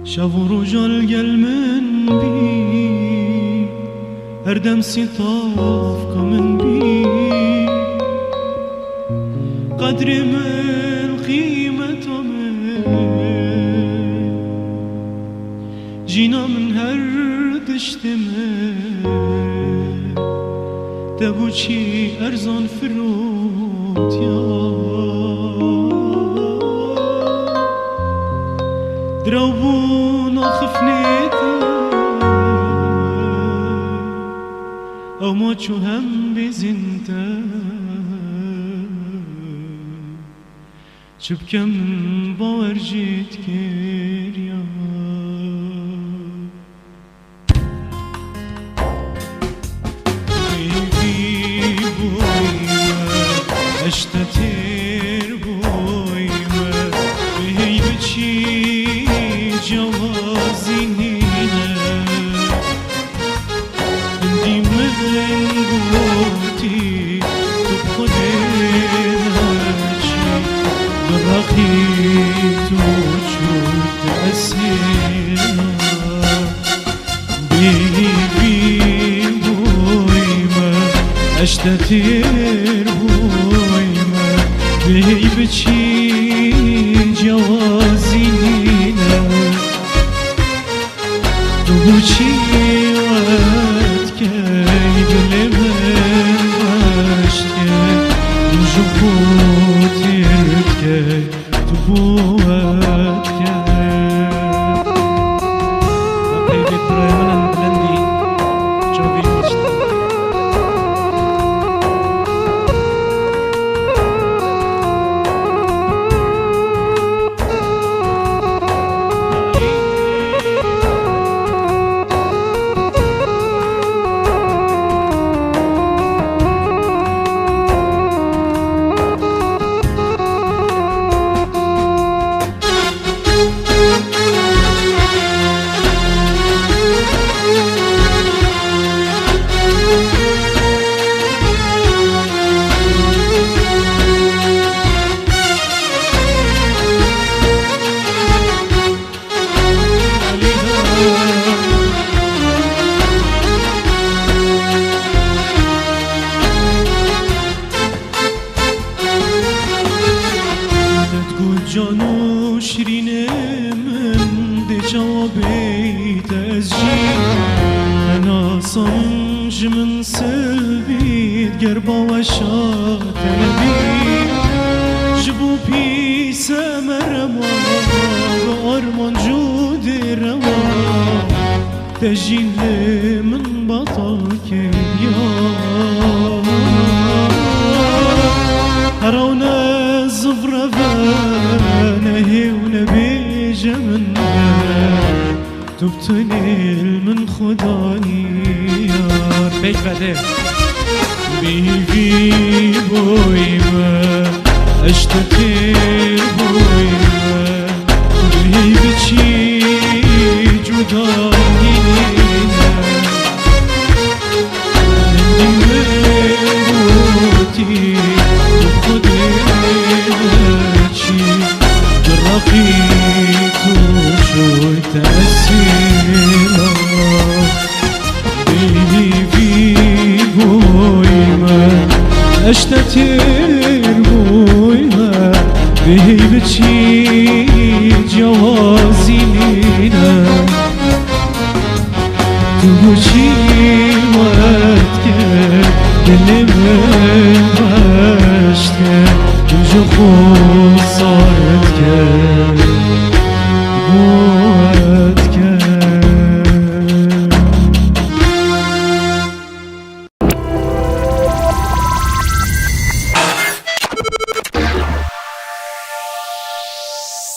شب و رجال گل من بی هر دم سطاف كمن بي قدر من قيمة من جينا من هر دشت من دبوچي ارزان فروت يا دروبون خفنيته او ما چو هم بزنته چه بکم باور جیت کریا بیبی بویمه اشتتر بویمه بیبی چی جوازی نینه اندی من بوتی تو خودش براقي توجود أسيرا بيبي بويمة أشتتر بويمة بيبتشي جوازي لينا دوبوشي واتكاي بلمن باشتكاي وجبوتي جانو شیرین من ده جوابی تزجیل من آسان جمن سلبید گر باوشا تلبید جبو پیس مرما و آرمان جود روا تجیل من بطل که یا هرونه زفرة نهي ونبيج منها تبتلي من خداني يار بيج بعدين بيبي بويمة اشتكي بويمة بيبتشي جداني لينا عندي موتي جرقيت وشوي تأسيلا بيبي بويمة أشتتر بويمة بيبتشي جوازي لينا تبوشي واتكر كلمة باشتكر جخو صارت كر